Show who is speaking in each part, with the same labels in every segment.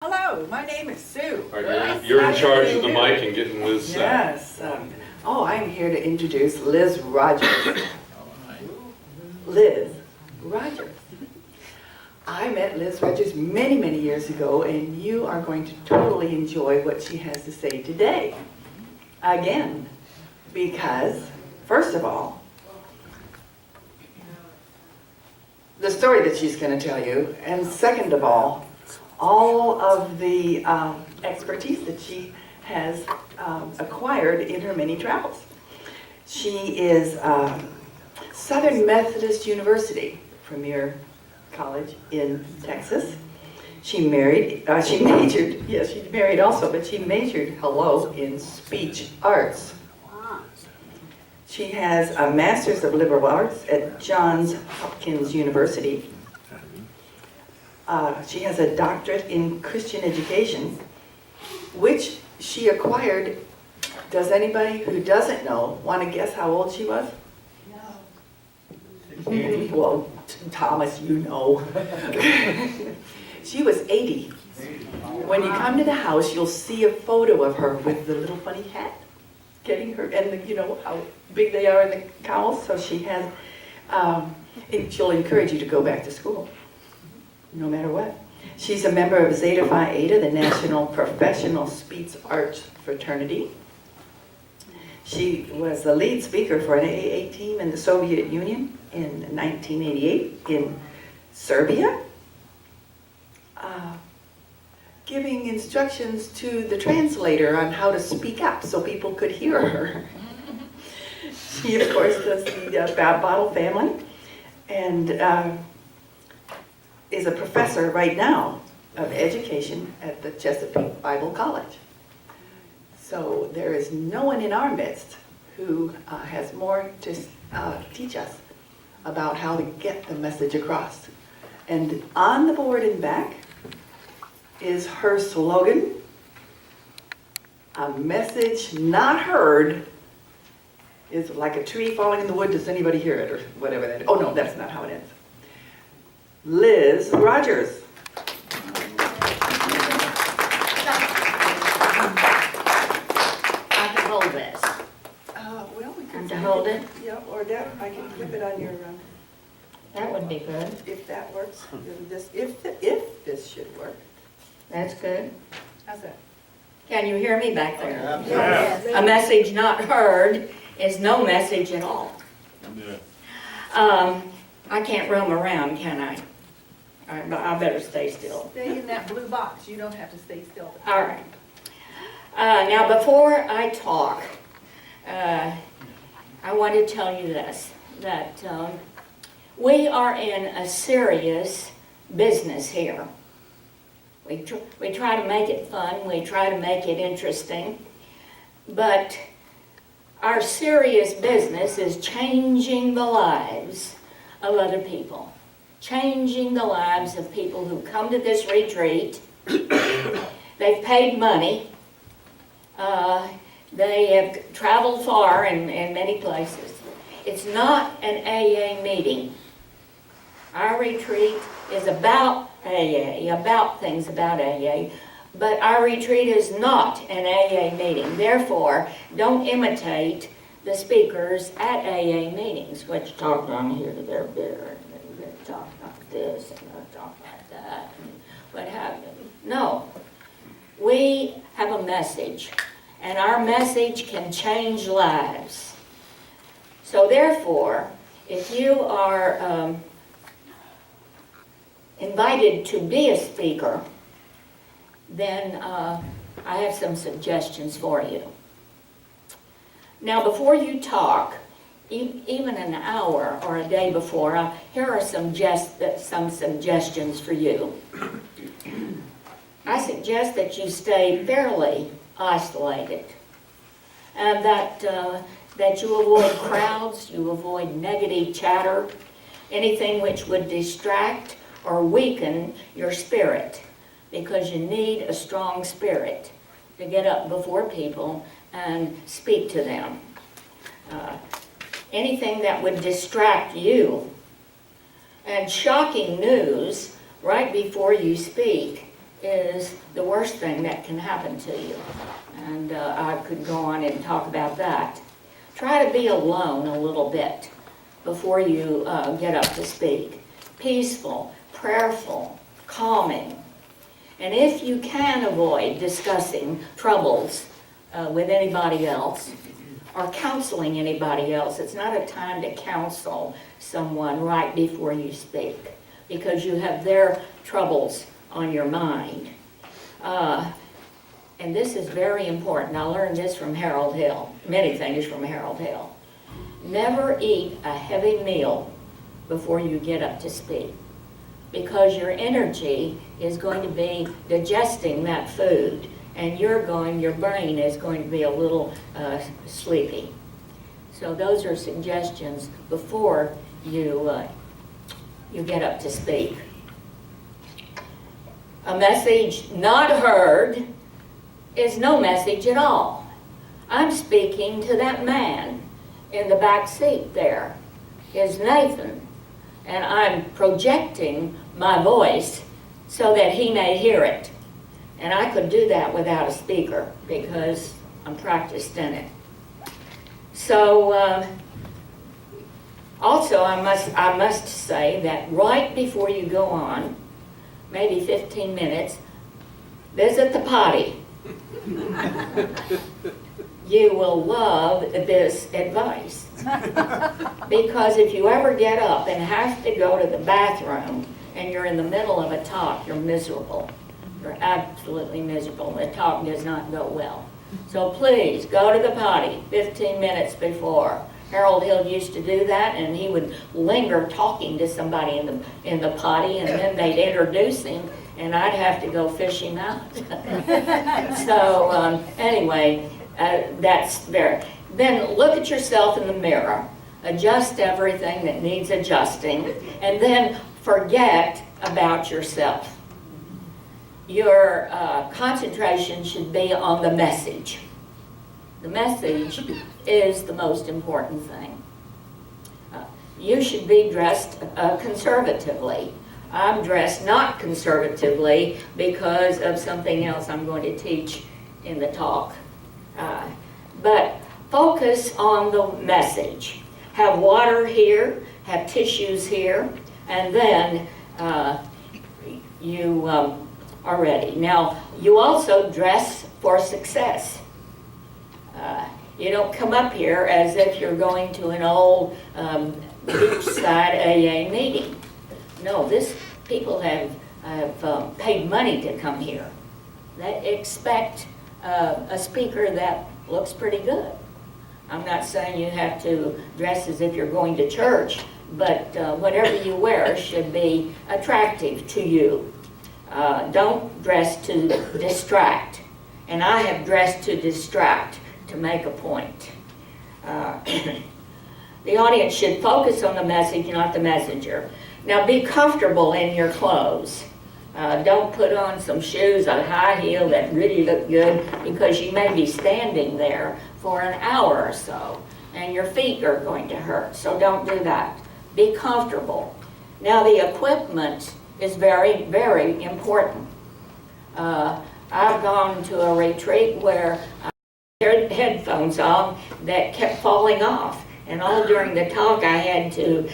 Speaker 1: Hello, my name is Sue.
Speaker 2: All right, you're in charge of the mic and getting Liz set.
Speaker 1: Yes. I'm here to introduce Liz Rogers. Liz Rogers. I met Liz Rogers many, many years ago, and you are going to totally enjoy what she has to say today. Again, because, first of all, the story that she's going to tell you, and second of all of the expertise that she has acquired in her many travels. She is Southern Methodist University, premier college in Texas. She majored, yes, she married also, but she majored, in speech arts. She has a Master's of Liberal Arts at Johns Hopkins University. She has a doctorate in Christian education, which she acquired. Does anybody who doesn't know want to guess how old she was? No. Well, Thomas, you know. She was 80. When you come to the house, you'll see a photo of her with the little funny hat, getting her, and you know how big they are in the cowls. So she has, she'll encourage you to go back to school, no matter what. She's a member of Zeta Phi Eta, the National Professional Speech Arts Fraternity. She was the lead speaker for an AA team in the Soviet Union in 1988 in Serbia, giving instructions to the translator on how to speak up so people could hear her. She, of course, does the Bottle family, and is a professor right now of education at the Chesapeake Bible College. So there is no one in our midst who has more to teach us about how to get the message across. And on the board in back is her slogan, "A message not heard is like a tree falling in the wood. Does anybody hear it?" Or whatever that is. Oh no, that's not how it ends. Liz Rogers.
Speaker 3: I can hold this.
Speaker 1: Well, we
Speaker 3: And to hold it?
Speaker 1: Yeah, or that, I can flip it on your,
Speaker 3: That would be good.
Speaker 1: if that works. This, if this should work.
Speaker 3: That's good.
Speaker 1: How's that?
Speaker 3: Can you hear me back there?
Speaker 1: Yes.
Speaker 3: A message not heard is no message at all. I can't roam around, can I? All right, but I better stay still.
Speaker 1: Stay in that blue box. You don't have to stay still.
Speaker 3: All right. Now, before I talk, I want to tell you this, that we are in a serious business here. We try to make it fun, we try to make it interesting, but our serious business is changing the lives of other people. Changing the lives of people who come to this retreat. They've paid money. They have traveled far in many places. It's not an AA meeting. Our retreat is about AA, about things about AA, but our retreat is not an AA meeting. Therefore, don't imitate the speakers at AA meetings, which talk on here, they're bitter, and they talk like this, and they talk like that, and what have you. No. We have a message, and our message can change lives. So therefore, if you are invited to be a speaker, then I have some suggestions for you. Now, before you talk, even an hour or a day before, here are some suggestions for you. I suggest that you stay fairly isolated, and that you avoid crowds, you avoid negative chatter, anything which would distract or weaken your spirit, because you need a strong spirit to get up before people and speak to them. Anything that would distract you. And shocking news right before you speak is the worst thing that can happen to you. And I could go on and talk about that. Try to be alone a little bit before you get up to speak. Peaceful, prayerful, calming. And if you can avoid discussing troubles with anybody else or counseling anybody else, it's not a time to counsel someone right before you speak, because you have their troubles on your mind. And this is very important. I learned this from Harold Hill, many things from Harold Hill. Never eat a heavy meal before you get up to speak, because your energy is going to be digesting that food, and your brain is going to be a little sleepy. So those are suggestions before you get up to speak. A message not heard is no message at all. I'm speaking to that man in the back seat there, is Nathan, and I'm projecting my voice so that he may hear it. And I could do that without a speaker because I'm practiced in it. So also I must say that right before you go on, maybe 15 minutes, visit the potty. You will love this advice. Because if you ever get up and have to go to the bathroom and you're in the middle of a talk, you're miserable. You're absolutely miserable. The talk does not go well. So please, go to the potty 15 minutes before. Harold Hill used to do that, and he would linger talking to somebody in the potty, and then they'd introduce him, and I'd have to go fish him out. So anyway, that's very. Then look at yourself in the mirror. Adjust everything that needs adjusting, and then forget about yourself. Your concentration should be on the message. The message is the most important thing. You should be dressed conservatively. I'm dressed not conservatively because of something else I'm going to teach in the talk. But focus on the message. Have water here, have tissues here, and then you are ready. Now, you also dress for success. You don't come up here as if you're going to an old beachside AA meeting. No, people have paid money to come here. They expect a speaker that looks pretty good. I'm not saying you have to dress as if you're going to church, but whatever you wear should be attractive to you. Don't dress to distract. And I have dressed to distract, to make a point. The audience should focus on the message, not the messenger. Now be comfortable in your clothes. Don't put on some shoes, a high heel that really look good, because you may be standing there for an hour or so, and your feet are going to hurt. So don't do that. Be comfortable. Now the equipment is very, very important. I've gone to a retreat where I had headphones on that kept falling off, and all during the talk I had to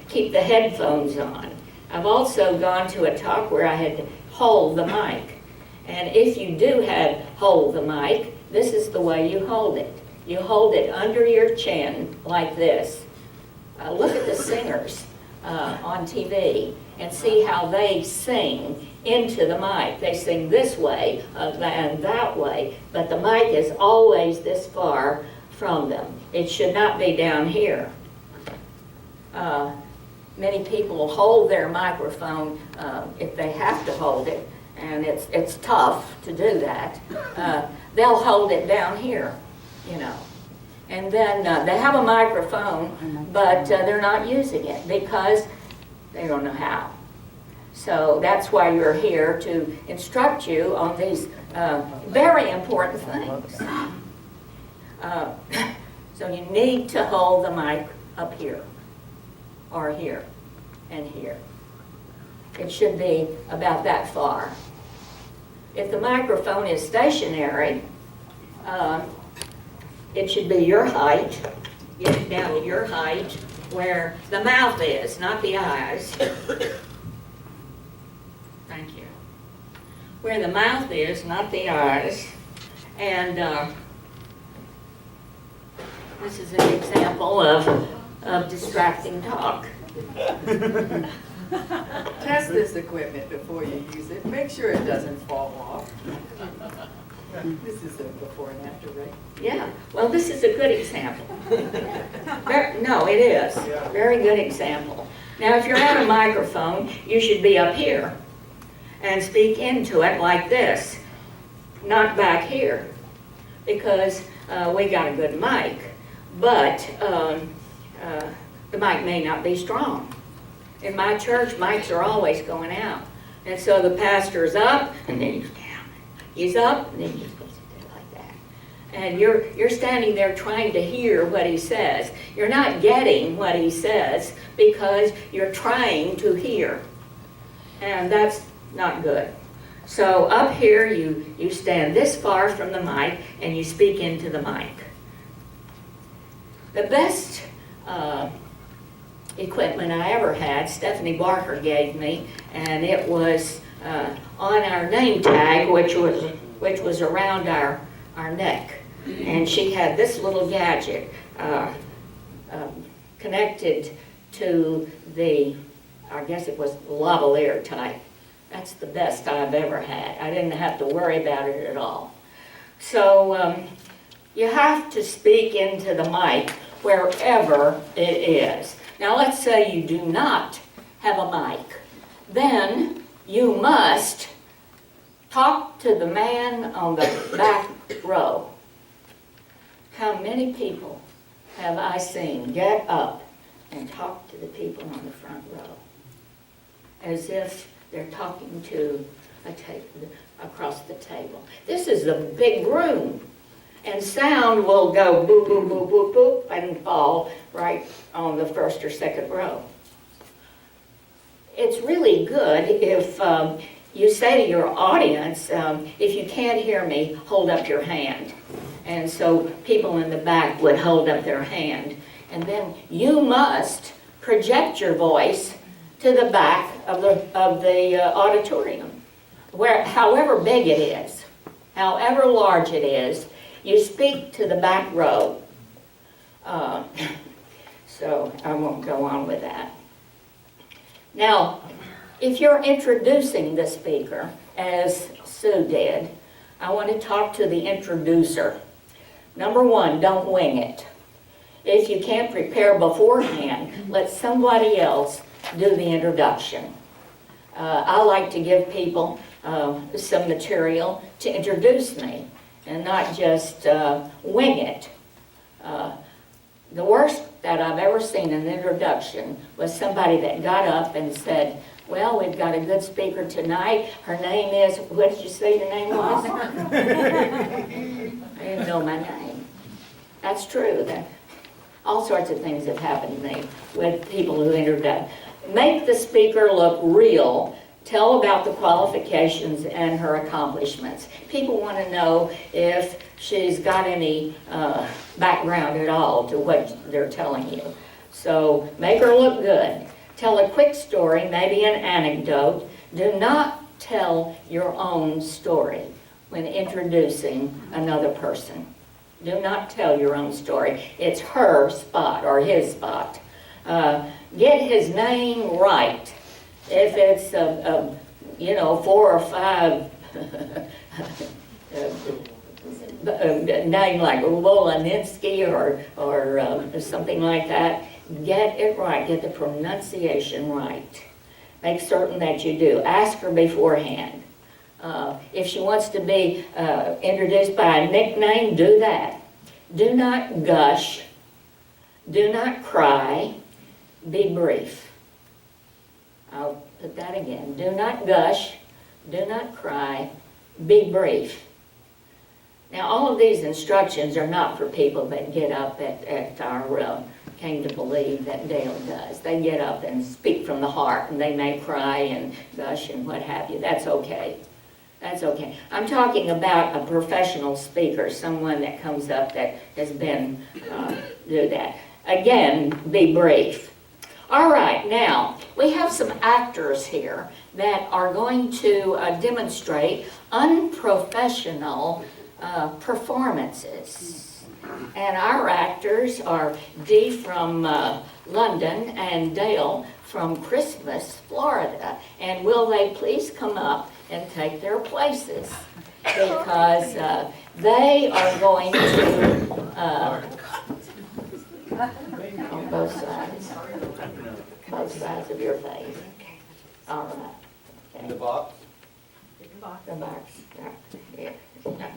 Speaker 3: keep the headphones on. I've also gone to a talk where I had to hold the mic, and if you do hold the mic, this is the way you hold it. You hold it under your chin like this. Look at the singers on TV and see how they sing into the mic. They sing this way and that way, but the mic is always this far from them. It should not be down here. Many people hold their microphone if they have to hold it, and it's tough to do that. They'll hold it down here, you know. And then they have a microphone, but they're not using it because they don't know how. So that's why you're here, to instruct you on these very important things. So you need to hold the mic up here, or here, and here. It should be about that far. if the microphone is stationary, it should be your height, get it down to your height, where the mouth is, not the eyes. Thank you. Where the mouth is, not the eyes. And this is an example of distracting talk.
Speaker 1: Test this equipment before you use it. Make sure it doesn't fall off. This is a before and after, right?
Speaker 3: Yeah, well, this is a good example. No, it is. Very good example. Now, if you're at a microphone, you should be up here and speak into it like this, not back here, because we got a good mic, but the mic may not be strong. In my church, mics are always going out. And so the pastor's up, and then he's down. He's up, and then he's supposed to do it like that. And you're standing there trying to hear what he says. You're not getting what he says because you're trying to hear. And that's not good. So up here, you stand this far from the mic, and you speak into the mic. The best equipment I ever had, Stephanie Barker gave me, and it was on our name tag, which was around our neck. And she had this little gadget connected to the, I guess it was lavalier type. That's the best I've ever had. I didn't have to worry about it at all. So you have to speak into the mic wherever it is. Now let's say you do not have a mic. Then you must talk to the man on the back row. How many people have I seen get up and talk to the people on the front row as if they're talking to a table across the table? This is a big room, and sound will go boop, boop, boop, boop, boop, and fall right on the first or second row. It's really good if you say to your audience, if you can't hear me, hold up your hand. And so people in the back would hold up their hand. And then you must project your voice to the back of the auditorium, however big it is, however large it is, you speak to the back row. So I won't go on with that. Now, if you're introducing the speaker, as Sue did, I want to talk to the introducer. Number one, don't wing it. If you can't prepare beforehand, let somebody else do the introduction. I like to give people some material to introduce me and not just wing it. The worst that I've ever seen in an introduction was somebody that got up and said, well, we've got a good speaker tonight. Her name is, what did you say your name was? I didn't know my name. That's true. All sorts of things have happened to me with people who introduce. Make the speaker look real. Tell about the qualifications and her accomplishments. People want to know if she's got any background at all to what they're telling you. So make her look good. Tell a quick story, maybe an anecdote. Do not tell your own story when introducing another person. Do not tell your own story. It's her spot or his spot. Get his name right. If it's, 4 or 5 name like Wolaninsky or something like that, get it right. Get the pronunciation right. Make certain that you do. Ask her beforehand. If she wants to be introduced by a nickname, do that. Do not gush. Do not cry. Be brief. I'll put that again. Do not gush. Do not cry. Be brief. Now, all of these instructions are not for people that get up at our Came to Believe that Dale does. They get up and speak from the heart, and they may cry and gush and what have you. That's okay. That's okay. I'm talking about a professional speaker, someone that comes up that has been, do that. Again, be brief. All right, now, we have some actors here that are going to demonstrate unprofessional performances. And our actors are Dee from London and Dale from Christmas, Florida. And will they please come up and take their places? Because they are going to, on both sides of your face. All right.
Speaker 4: In the box?
Speaker 3: The box, yeah.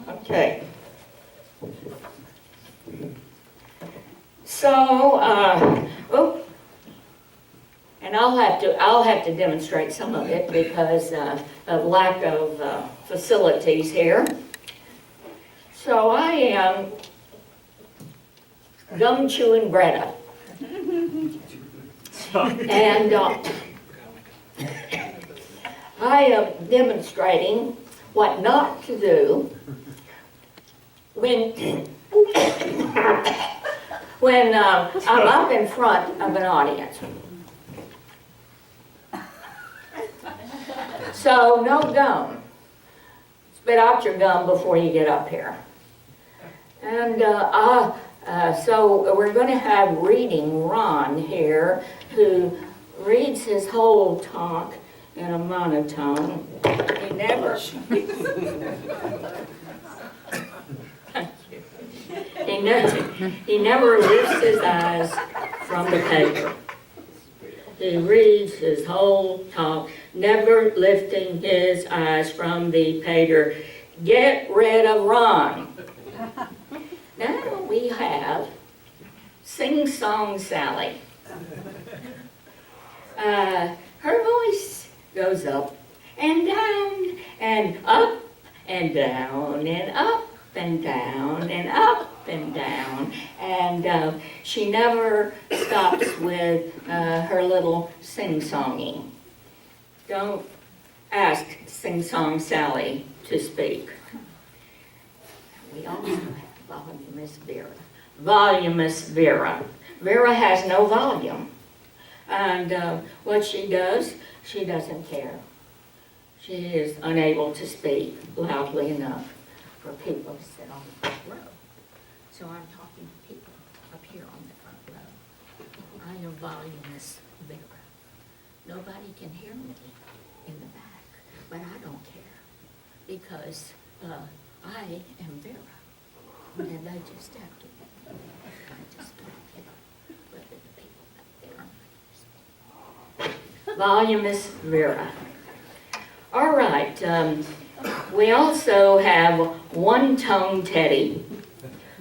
Speaker 3: Okay. So, oh, and I'll have to demonstrate some of it because of lack of facilities here. So I am gum chewing Greta. And I am demonstrating what not to do when I'm up in front of an audience. So no gum. Spit out your gum before you get up here. And so we're going to have reading Ron here, who reads his whole talk in a monotone. He never lifts his eyes from the paper. He reads his whole talk, never lifting his eyes from the paper. Get rid of Ron. Now we have Sing Song Sally. Her voice goes up and down and up and down and up and down and up and down. And she never stops with her little sing-songing. Don't ask Sing-Song Sally to speak. We also have Voluminous Vera. Voluminous Vera. Vera has no volume. And what she does, she doesn't care. She is unable to speak loudly enough for people to sit on the front row. So I'm talking to people up here on the front row. I am Voluminous Vera. Nobody can hear me in the back, but I don't care because I am Vera. And I just have to, I just don't care whether the people back there are. Voluminous Vera. All right, we also have One-Tone Teddy,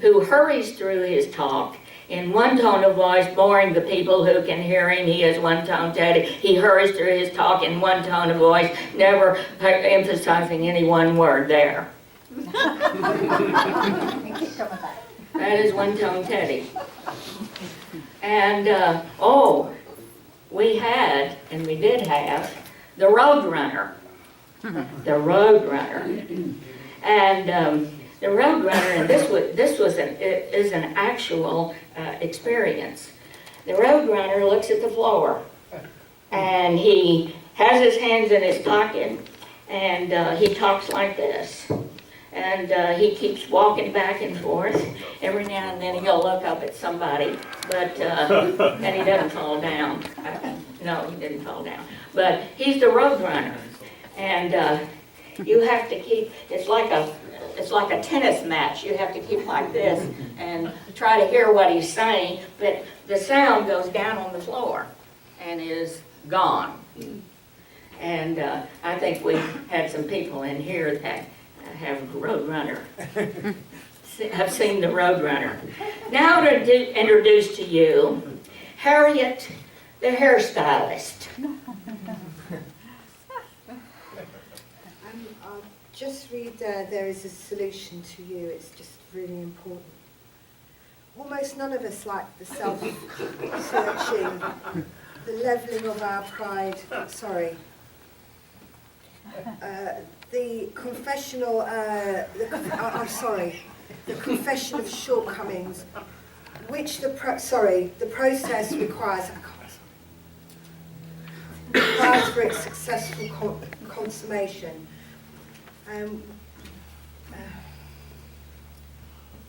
Speaker 3: who hurries through his talk in one tone of voice, boring the people who can hear him. He is One-Tone Teddy. He hurries through his talk in one tone of voice, never emphasizing any one word there. That is One-Tone Teddy. And, we had, and we did have, the Roadrunner. The Roadrunner. And the Roadrunner, and this is an actual experience. The Roadrunner looks at the floor, and he has his hands in his pocket, and he talks like this. And he keeps walking back and forth. Every now and then he'll look up at somebody, but and he doesn't fall down. No, he didn't fall down. But he's the Roadrunner, and you have to keep. It's like a tennis match. You have to keep like this and try to hear what he's saying, but the sound goes down on the floor and is gone. And I think we had some people in here that have Roadrunner, have seen the Roadrunner. Now to introduce to you Harriet, the hairstylist.
Speaker 5: I'll just read, there is a solution to you. It's just really important. Almost none of us like the self-searching, the levelling of our pride, the confessional, the confession of shortcomings, which the process requires for its successful consummation.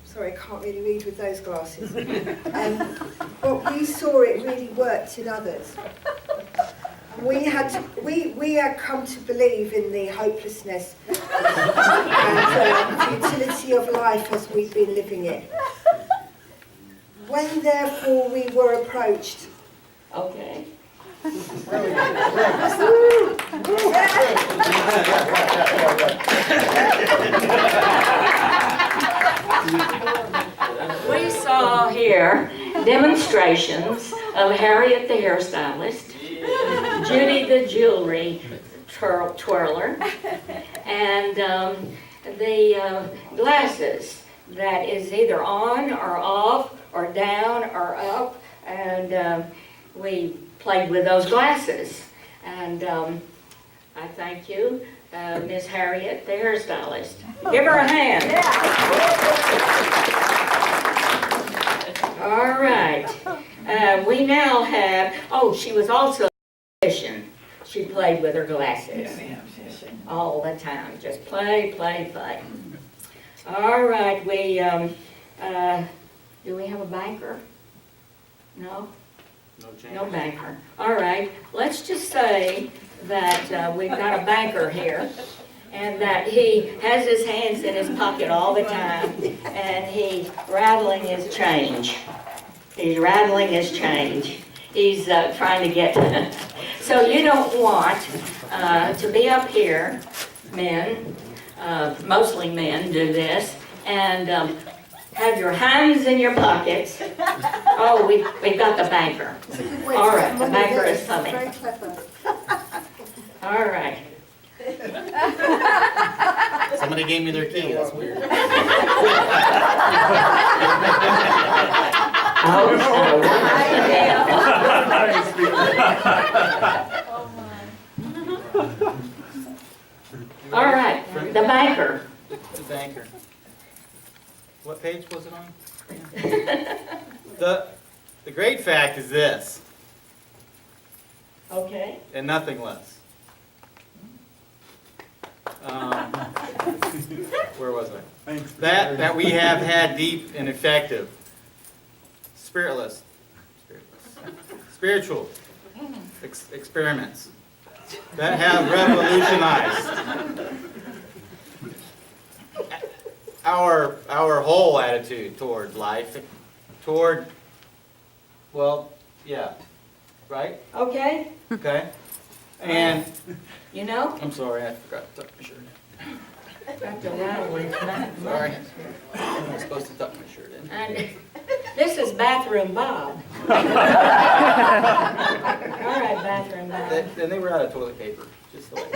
Speaker 5: Sorry, I can't really read with those glasses. But we saw it really worked in others. We had come to believe in the hopelessness and futility of life as we've been living it. When therefore we were approached.
Speaker 3: Okay. We saw here demonstrations of Harriet the hairstylist, Judy the jewelry twirler, and the glasses that is either on or off or down or up, and we played with those glasses. And I thank you, Miss Harriet the hairstylist. Give her a hand. All right. We now have, she was also a musician. She played with her glasses all the time. Just play, play, play. All right, do we have a banker? No? No banker. All right, let's just say that we've got a banker here, and that he has his hands in his pocket all the time, and he's rattling his change. He's rattling his change. He's trying to get... So you don't want to be up here, men, mostly men do this, and have your hands in your pockets. Oh, we've got the banker. All right, the banker is coming.
Speaker 5: Very clever.
Speaker 3: All right.
Speaker 4: Somebody gave me their key, that's weird.
Speaker 3: All right, the banker.
Speaker 4: The banker. What page was it on? The great fact is this,
Speaker 3: Okay.
Speaker 4: and nothing less. Where was I? That we have had deep and effective, spiritual experiments that have revolutionized our whole attitude toward life, right?
Speaker 3: Okay,
Speaker 4: Okay. And
Speaker 3: you know,
Speaker 4: I'm sorry, I forgot to tuck my shirt in.
Speaker 3: got to rattle his
Speaker 4: Sorry. I'm not supposed to tuck my shirt in.
Speaker 3: And this is Bathroom Bob. All right, Bathroom Bob.
Speaker 4: And they were out of toilet paper, just the way.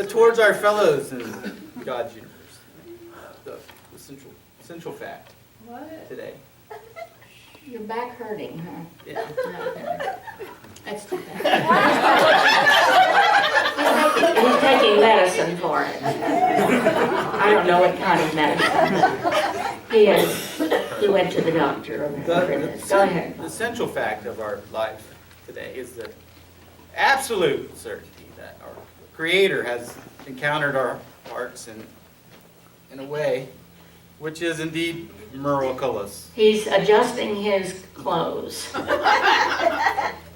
Speaker 4: Towards our fellows in God's universe. The central fact today.
Speaker 3: Your back hurting, huh?
Speaker 4: Yeah.
Speaker 3: That's too bad. He's taking medicine for it. I don't know what kind of medicine. He went to the doctor. Go ahead.
Speaker 4: The central fact of our life today is the absolute certainty that our Creator has encountered our hearts in a way which is indeed miraculous.
Speaker 3: He's adjusting his clothes.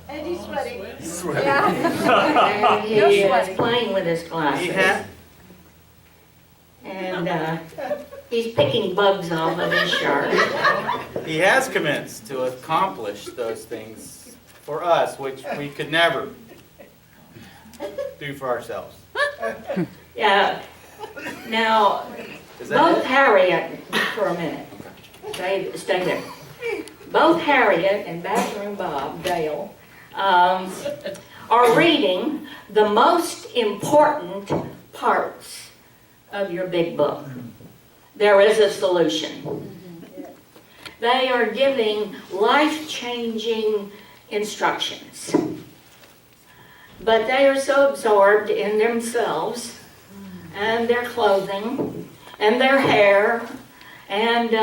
Speaker 5: And he's sweating.
Speaker 3: And he is playing with his glasses. And he's picking bugs off of his shirt.
Speaker 4: He has commenced to accomplish those things for us, which we could never do for ourselves.
Speaker 3: Yeah. Now,
Speaker 4: Is that
Speaker 3: both
Speaker 4: it?
Speaker 3: Harriet, for a minute, stay there. Both Harriet and Bathroom Bob, Dale, are reading the most important parts of your big book. There is a solution. They are giving life-changing instructions. But they are so absorbed in themselves and their clothing and their hair and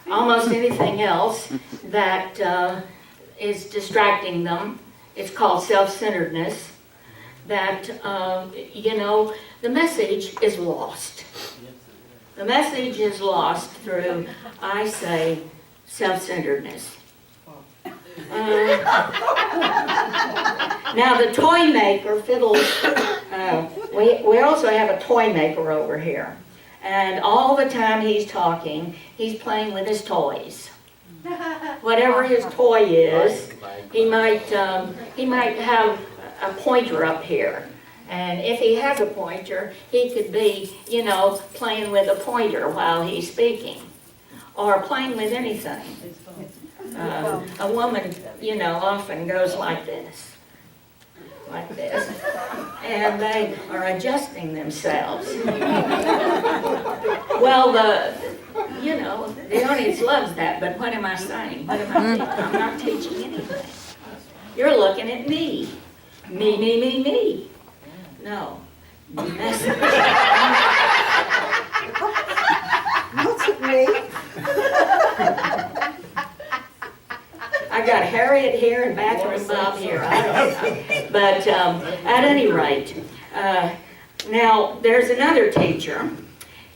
Speaker 3: almost anything else that is distracting them. It's called self-centeredness. That, the message is lost. The message is lost through, I say, self-centeredness. Now the toy maker fiddles, we also have a toy maker over here. And all the time he's talking, he's playing with his toys. Whatever his toy is, he might have a pointer up here. And if he has a pointer, he could be, playing with a pointer while he's speaking. Or playing with anything. A woman, often goes like this. Like this. And they are adjusting themselves. Well, the audience loves that, but what am I saying? What am I teaching? I'm not teaching anything. You're looking at me. Me, me, me, me. No. Message.
Speaker 5: Not at me.
Speaker 3: I got Harriet here and Bathroom Bob here. I don't know. But at any rate, now there's another teacher.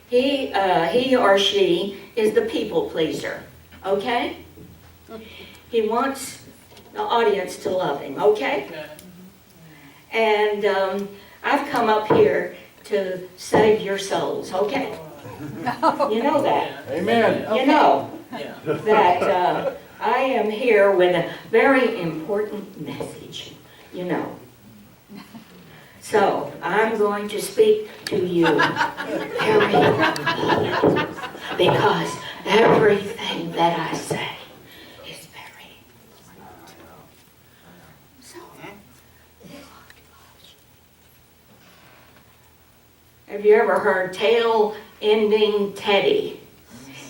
Speaker 3: He or she is the people pleaser. Okay? He wants the audience to love him. Okay? And I've come up here to save your souls. Okay? You know that.
Speaker 6: Amen.
Speaker 3: You know that I am here with a very important message, So, I'm going to speak to you very loudly, because everything that I say is very important. So, have you ever heard tail-ending Teddy?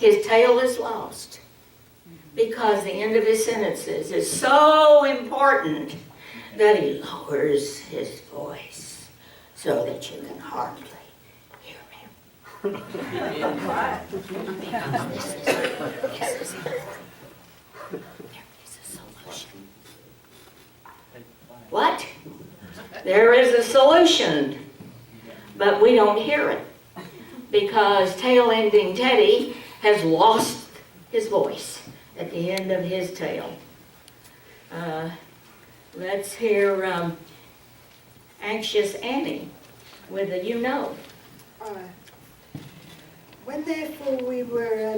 Speaker 3: His tail is lost because the end of his sentences is so important that he lowers his voice so that you can hardly hear him. This is important. There is a solution. What? There is a solution, but we don't hear it because tail-ending Teddy has lost his voice at the end of his tail. Let's hear Anxious Annie with a
Speaker 5: When therefore we were,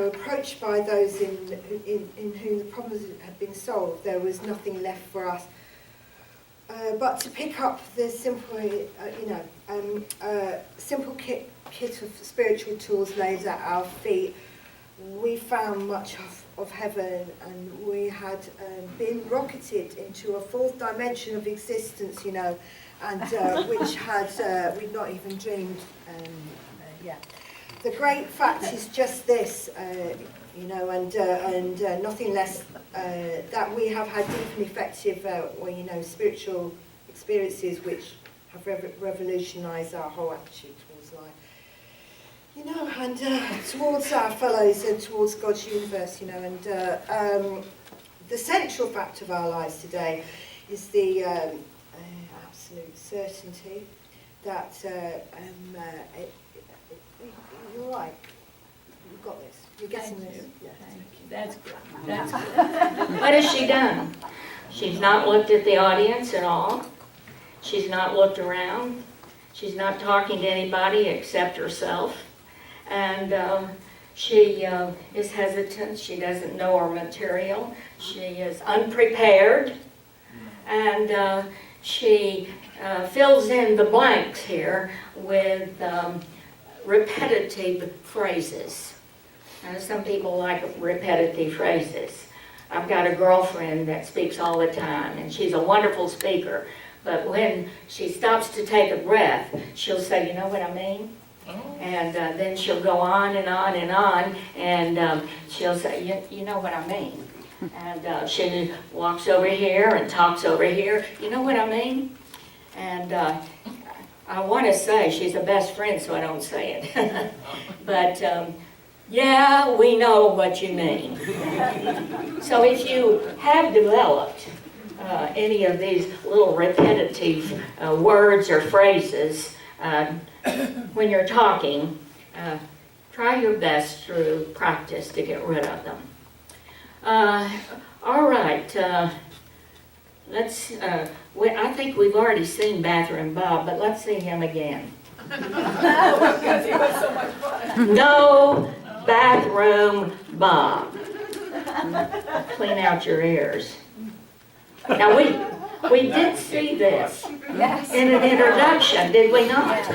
Speaker 5: approached by those in whom the problems had been solved, there was nothing left for us but to pick up the simple, simple kit of spiritual tools laid at our feet. We found much of heaven, and we had been rocketed into a fourth dimension of existence, and which had we'd not even dreamed. The great fact is just this, and nothing less, that we have had deep and effective, spiritual experiences which have revolutionised our whole attitude towards life. And towards our fellows and towards God's universe, the central fact of our lives today is the absolute certainty that you're right. You've got this. You're getting this. Yeah.
Speaker 3: That's good. That's good. What has she done? She's not looked at the audience at all. She's not looked around. She's not talking to anybody except herself. And she is hesitant. She doesn't know her material. She is unprepared. And she fills in the blanks here with repetitive phrases. Some people like repetitive phrases. I've got a girlfriend that speaks all the time, and she's a wonderful speaker. But when she stops to take a breath, she'll say, "You know what I mean?" And then she'll go on and on and on, and she'll say, you know what I mean? And she walks over here and talks over here, you know what I mean? And I want to say she's a best friend, so I don't say it. But yeah, we know what you mean. So if you have developed any of these little repetitive words or phrases when you're talking, try your best through practice to get rid of them. All right, I think we've already seen Bathroom Bob, but let's see him again. No Bathroom Bob. Clean out your ears. Now, we did see this in an introduction, did we not?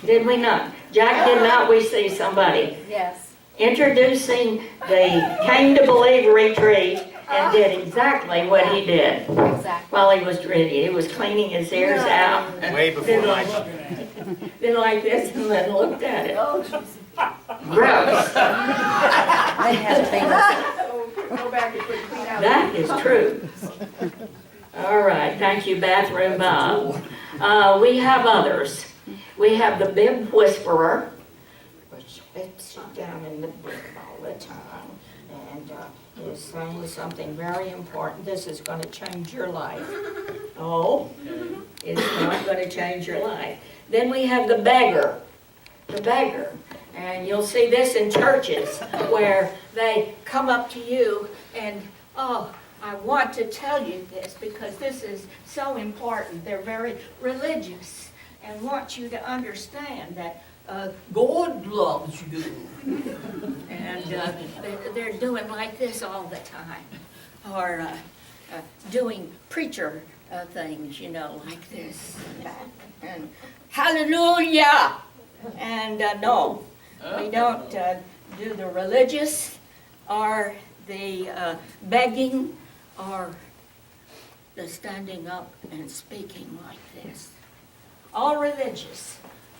Speaker 3: Did we not? Jack, did not we see somebody
Speaker 6: Yes.
Speaker 3: introducing the Came to Believe retreat and did exactly what he did
Speaker 6: Exactly.
Speaker 3: while he was ready. He was cleaning his ears out.
Speaker 4: Way before
Speaker 3: Did
Speaker 4: my
Speaker 3: like, did like this and then looked at it.
Speaker 6: Oh, Jesus.
Speaker 3: Gross.
Speaker 6: I had to be
Speaker 1: Go back and put clean out.
Speaker 3: That is true. All right, thank you, Bathroom Bob. We have others. We have the Bib Whisperer, which sits down in the book all the time and is saying something very important. This is going to change your life. Oh, it's not going to change your life. Then we have the beggar. The beggar. And you'll see this in churches where they come up to you and, oh, I want to tell you this because this is so important. They're very religious and want you to understand that God loves you. And they're doing like this all the time. Or doing preacher things, you know, like this. And hallelujah! And no, we don't do the religious or the begging or the standing up and speaking like this. All religious.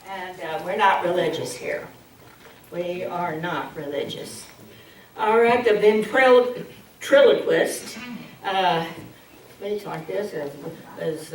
Speaker 3: And we're not religious here. We are not religious. All right, the ventriloquist speaks like this as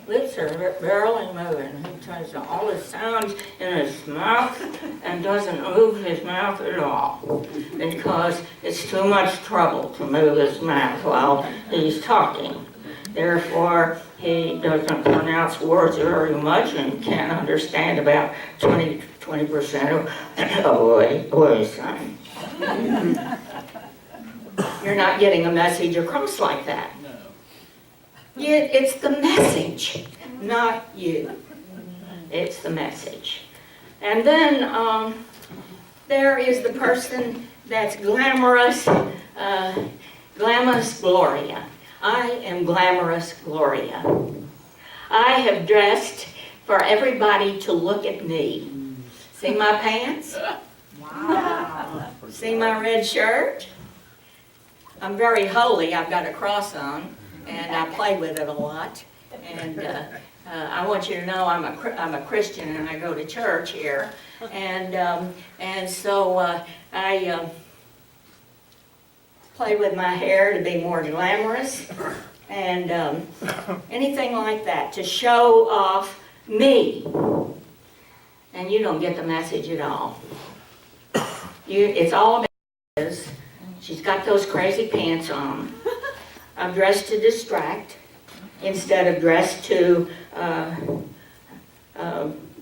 Speaker 3: lips are barely moving. He tries to all the sounds in his mouth and doesn't move his mouth at all because it's too much trouble to move his mouth while he's talking. Therefore, he doesn't pronounce words very much and can't understand about 20% of what he's saying. You're not getting a message across like that. It's the message, not you. It's the message. And then there is the person that's glamorous, glamorous Gloria. I am glamorous Gloria. I have dressed for everybody to look at me. See my pants? Wow. See my red shirt? I'm very holy. I've got a cross on. And I play with it a lot. And I want you to know I'm a Christian and I go to church here. And so I play with my hair to be more glamorous and anything like that to show off me. And you don't get the message at all. It's all about this. She's got those crazy pants on. I'm dressed to distract instead of dressed to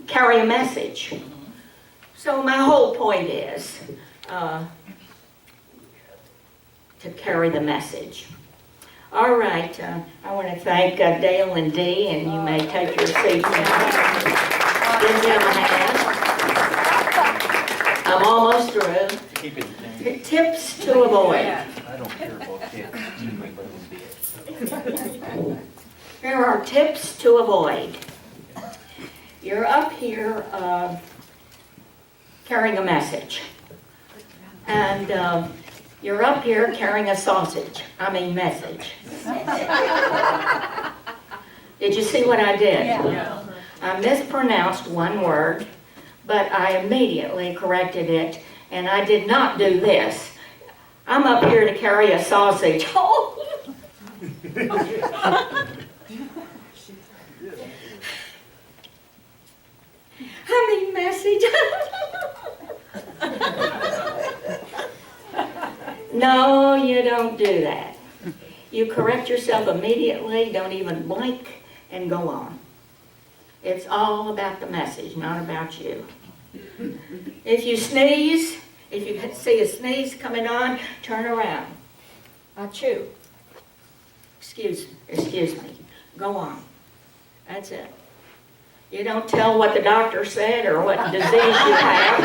Speaker 3: carry a message. So my whole point is to carry the message. All right, I want to thank Dale and Dee, and you may take your seats now. Give them a hand. I'm almost through.
Speaker 4: keep it.
Speaker 3: Tips to avoid.
Speaker 7: I don't care about kids.
Speaker 3: Here are tips to avoid. You're up here carrying a message. And you're up here carrying a message. Did you see what I did?
Speaker 6: Yeah.
Speaker 3: I mispronounced one word, but I immediately corrected it, and I did not do this. I'm up here to carry a sausage. I mean message. No, you don't do that. You correct yourself immediately, don't even blink, and go on. It's all about the message, not about you. If you sneeze, if you see a sneeze coming on, turn around. Achoo. Excuse me. Go on. That's it. You don't tell what the doctor said or what disease you have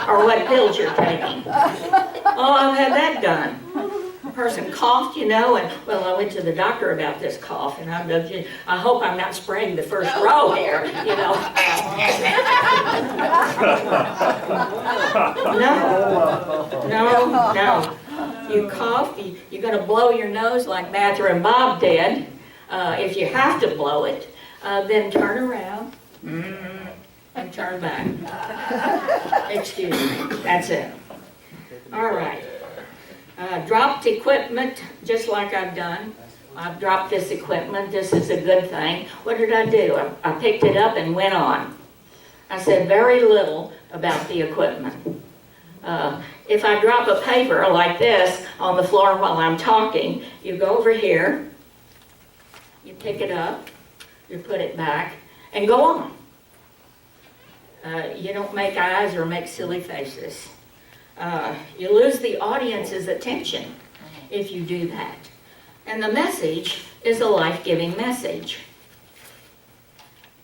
Speaker 3: or what pills you're taking. Oh, I've had that done. A person coughed, and well, I went to the doctor about this cough, and I hope I'm not spraying the first row here, No. You cough, you're going to blow your nose like Matthew and Bob did. If you have to blow it, then turn around and turn back. Excuse me, that's it. All right. Dropped equipment, just like I've done. I've dropped this equipment. This is a good thing. What did I do? I picked it up and went on. I said very little about the equipment. If I drop a paper like this on the floor while I'm talking, you go over here, you pick it up, you put it back, and go on. You don't make eyes or make silly faces. You lose the audience's attention if you do that. And the message is a life-giving message.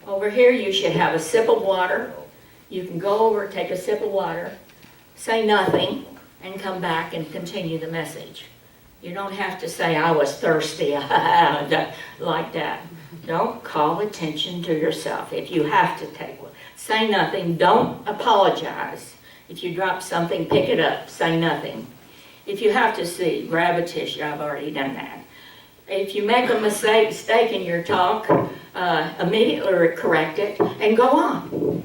Speaker 3: Over here you should have a sip of water. You can go over, take a sip of water, say nothing, and come back and continue the message. You don't have to say, I was thirsty, like that. Don't call attention to yourself. If you have to take one, say nothing. Don't apologize. If you drop something, pick it up. Say nothing. If you have to see, grab a tissue. I've already done that. If you make a mistake in your talk, immediately correct it and go on.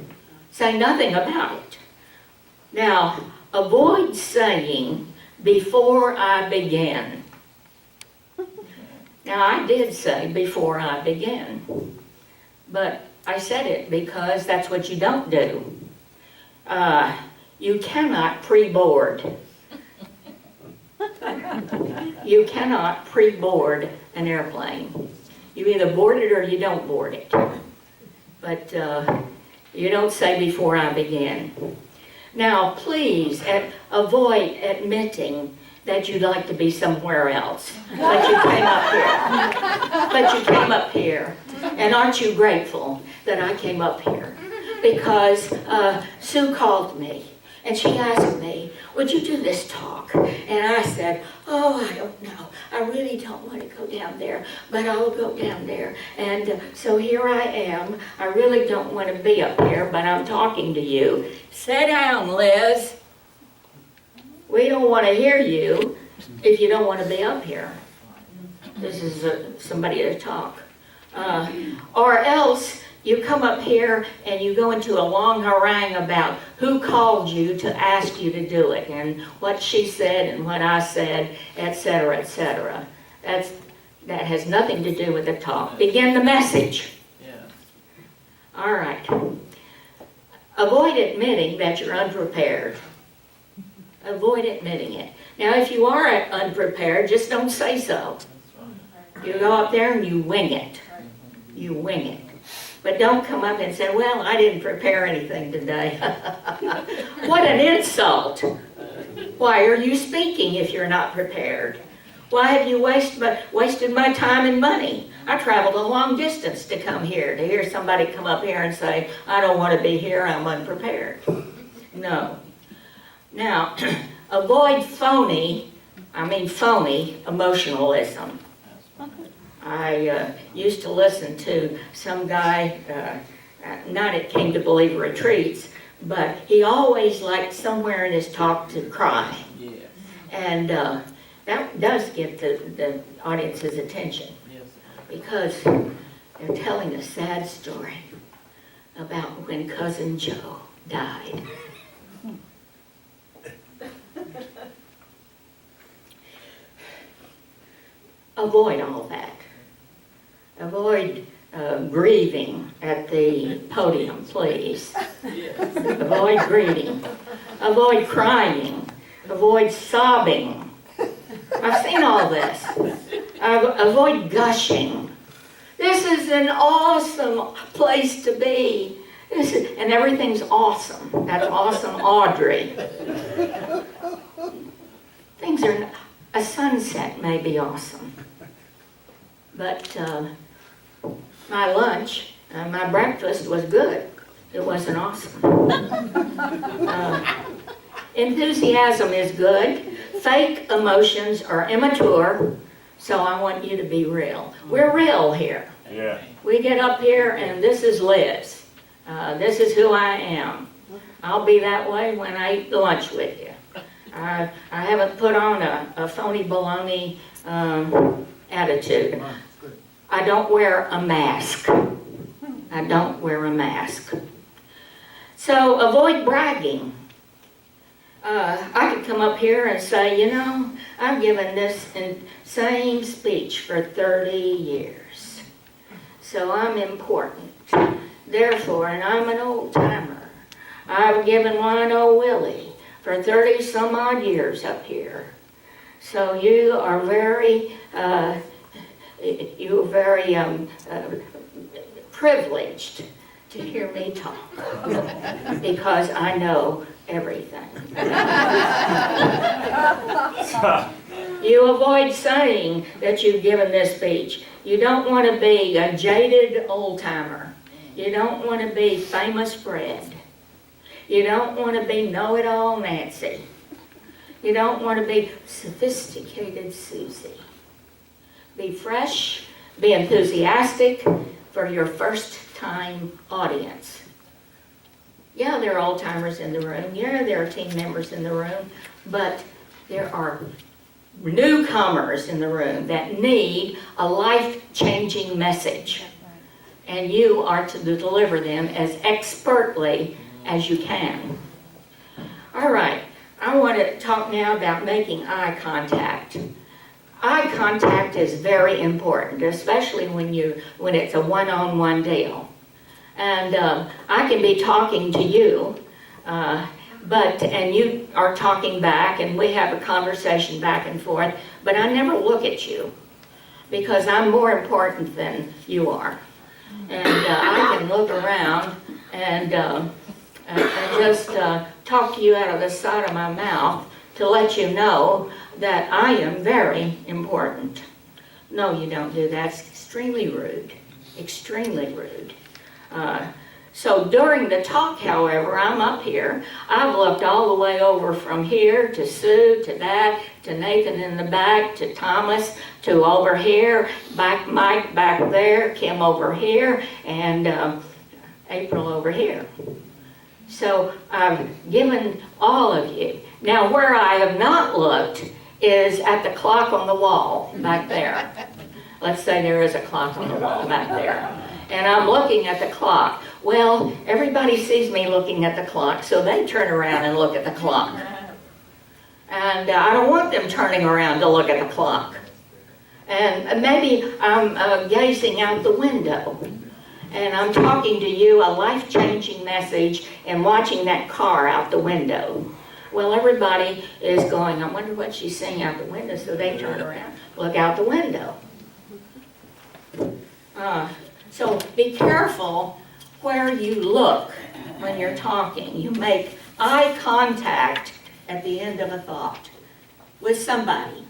Speaker 3: Say nothing about it. Now, avoid saying, before I begin. Now, I did say before I begin, but I said it because that's what you don't do. You cannot pre-board. You cannot pre-board an airplane. You either board it or you don't board it. But you don't say before I begin. Now, please avoid admitting that you'd like to be somewhere else. But you came up here. And aren't you grateful that I came up here? Because Sue called me and she asked me, would you do this talk? And I said, oh, I don't know. I really don't want to go down there, but I'll go down there. And so here I am. I really don't want to be up here, but I'm talking to you. Sit down, Liz. We don't want to hear you if you don't want to be up here. This is somebody to talk. Or else you come up here and you go into a long harangue about who called you to ask you to do it and what she said and what I said, etc., etc. That has nothing to do with the talk. Begin the message.
Speaker 4: Yeah.
Speaker 3: All right. Avoid admitting that you're unprepared. Avoid admitting it. Now, if you are unprepared, just don't say so. You go up there and you wing it. You wing it. But don't come up and say, well, I didn't prepare anything today. What an insult. Why are you speaking if you're not prepared? Why have you wasted my time and money? I traveled a long distance to come here, to hear somebody come up here and say, I don't want to be here, I'm unprepared. No. Now, avoid phony emotionalism. I used to listen to some guy, not at Came to Believe retreats, but he always liked somewhere in his talk to cry.
Speaker 4: Yeah.
Speaker 3: And that does get the audience's attention
Speaker 4: Yes.
Speaker 3: because they're telling a sad story. about when Cousin Joe died. Avoid all that. Avoid grieving at the podium, please. Avoid grieving. Avoid crying. Avoid sobbing. I've seen all this. Avoid gushing. This is an awesome place to be. And everything's awesome. That's awesome, Audrey. Things are, a sunset may be awesome. But my lunch, my breakfast was good. It wasn't awesome. Enthusiasm is good. Fake emotions are immature. So I want you to be real. We're real here.
Speaker 7: Yeah.
Speaker 3: We get up here and this is Liz. This is who I am. I'll be that way when I eat lunch with you. I haven't put on a phony baloney attitude. I don't wear a mask. I don't wear a mask. So avoid bragging. I could come up here and say, you know, I've given this same speech for 30 years. So I'm important. Therefore, and I'm an old timer. I've given one old Willie for 30 some odd years up here. So you are very, privileged to hear me talk because I know everything. You avoid saying that you've given this speech. You don't want to be a jaded old-timer. You don't want to be famous Fred. You don't want to be know-it-all Nancy. You don't want to be sophisticated Susie. Be fresh, be enthusiastic for your first-time audience. Yeah, there are old-timers in the room. Yeah, there are team members in the room. But there are newcomers in the room that need a life-changing message. And you are to deliver them as expertly as you can. All right, I want to talk now about making eye contact. Eye contact is very important, especially when it's a one-on-one deal. And I can be talking to you, and you are talking back, and we have a conversation back and forth, but I never look at you because I'm more important than you are. And I can look around and just talk to you out of the side of my mouth to let you know that I am very important. No, you don't do that. It's extremely rude. Extremely rude. So during the talk, however, I'm up here. I've looked all the way over from here to Sue, to that, to Nathan in the back, to Thomas, to over here, back Mike back there, Kim over here, and April over here. So I've given all of you. Now where I have not looked is at the clock on the wall back there. Let's say there is a clock on the wall back there. And I'm looking at the clock. Well, everybody sees me looking at the clock, so they turn around and look at the clock. And I don't want them turning around to look at the clock. And maybe I'm gazing out the window, and I'm talking to you a life-changing message and watching that car out the window. Well, everybody is going, I wonder what she's saying out the window, so they turn around, look out the window. So be careful where you look when you're talking. You make eye contact at the end of a thought with somebody.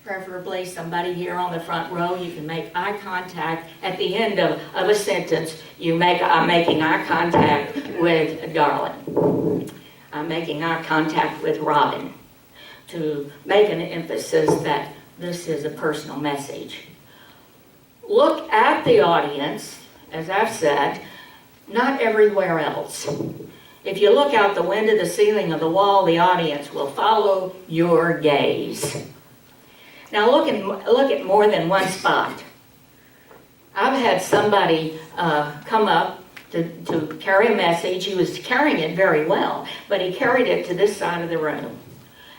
Speaker 3: Preferably somebody here on the front row. You can make eye contact at the end of a sentence. I'm making eye contact with Darling. I'm making eye contact with Robin to make an emphasis that this is a personal message. Look at the audience, as I've said, not everywhere else. If you look out the window, the ceiling, or the wall, the audience will follow your gaze. Now look at more than one spot. I've had somebody come up to carry a message. He was carrying it very well, but he carried it to this side of the room.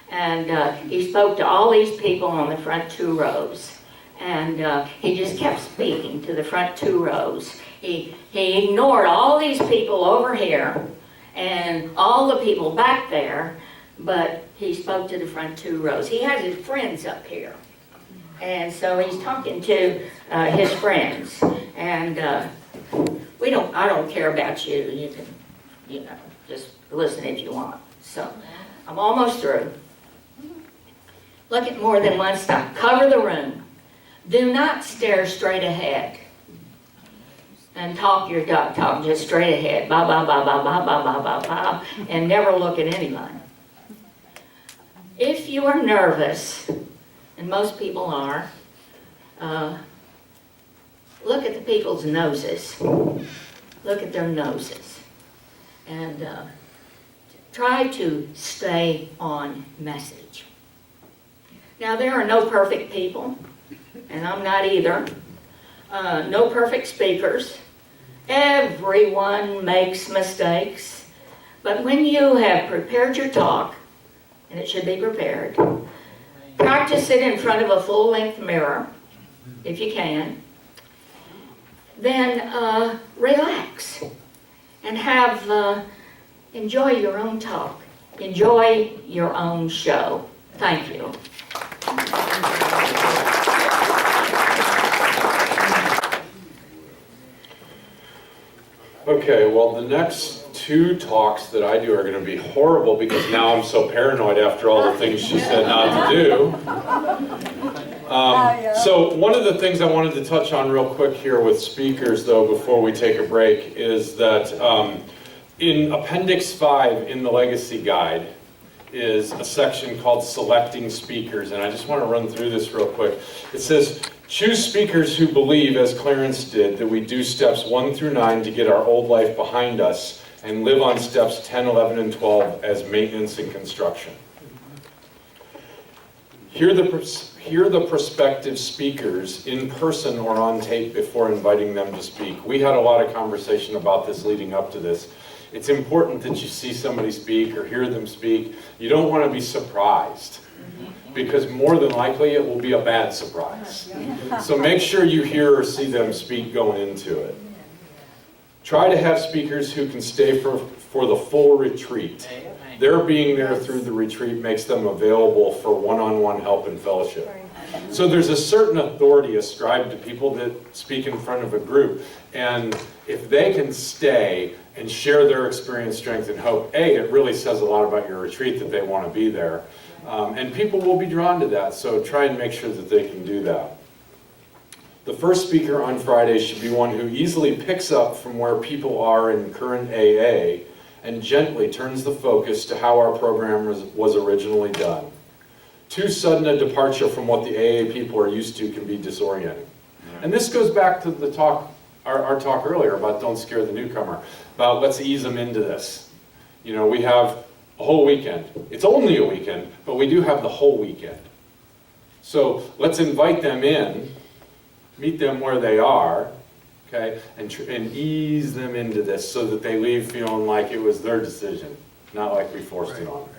Speaker 3: And he spoke to all these people on the front 2 rows. And he just kept speaking to the front 2 rows. He ignored all these people over here and all the people back there, but he spoke to the front 2 rows. He has his friends up here. And so he's talking to his friends. And I don't care about you. You can, just listen if you want. So I'm almost through. Look at more than one stop. Cover the room. Do not stare straight ahead and talk your duck talk just straight ahead, ba ba ba ba ba ba ba ba ba, and never look at anyone. If you are nervous, and most people are, look at the people's noses. Look at their noses, and try to stay on message. Now, there are no perfect people. And I'm not either. No perfect speakers. Everyone makes mistakes. But when you have prepared your talk, and it should be prepared, practice it in front of a full-length mirror, if you can. Then relax and enjoy your own talk. Enjoy your own show. Thank you.
Speaker 2: Okay, well, the next 2 talks that I do are going to be horrible because now I'm so paranoid after all the things she said not to do. So one of the things I wanted to touch on real quick here with speakers, though, before we take a break, is that in Appendix 5 in the Legacy Guide is a section called Selecting Speakers, and I just want to run through this real quick. It says, choose speakers who believe, as Clarence did, that we do steps 1 through 9 to get our old life behind us and live on steps 10, 11, and 12 as maintenance and construction. Hear the prospective speakers in person or on tape before inviting them to speak. We had a lot of conversation about this leading up to this. It's important that you see somebody speak or hear them speak. You don't want to be surprised, because more than likely it will be a bad surprise. So make sure you hear or see them speak going into it. Try to have speakers who can stay for the full retreat. Their being there through the retreat makes them available for one-on-one help and fellowship. So there's a certain authority ascribed to people that speak in front of a group. And if they can stay and share their experience, strength, and hope, it really says a lot about your retreat that they want to be there. And people will be drawn to that, so try and make sure that they can do that. The first speaker on Friday should be one who easily picks up from where people are in current AA and gently turns the focus to how our program was originally done. Too sudden a departure from what the AA people are used to can be disorienting. And this goes back to the talk, our talk earlier about don't scare the newcomer, about let's ease them into this. We have a whole weekend. It's only a weekend, but we do have the whole weekend. So let's invite them in, meet them where they are, okay, and ease them into this so that they leave feeling like it was their decision, not like we forced it on them.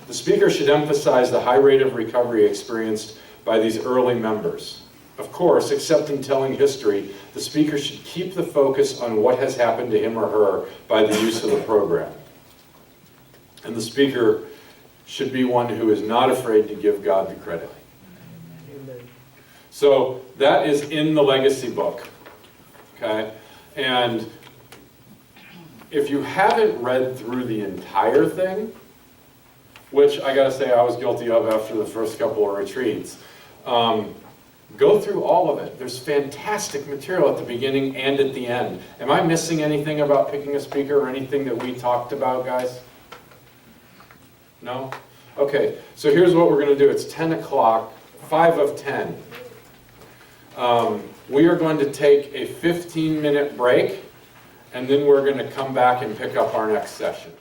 Speaker 2: The speaker should emphasize the high rate of recovery experienced by these early members. Of course, except in telling history, the speaker should keep the focus on what has happened to him or her by the use of the program. And the speaker should be one who is not afraid to give God the credit. So that is in the Legacy book, okay? And if you haven't read through the entire thing, which I gotta say I was guilty of after the first couple of retreats, go through all of it. There's fantastic material at the beginning and at the end. Am I missing anything about picking a speaker or anything that we talked about, guys? No? Okay, so here's what we're going to do. It's 10 o'clock, 5 of 10. We are going to take a 15-minute break, and then we're going to come back and pick up our next session.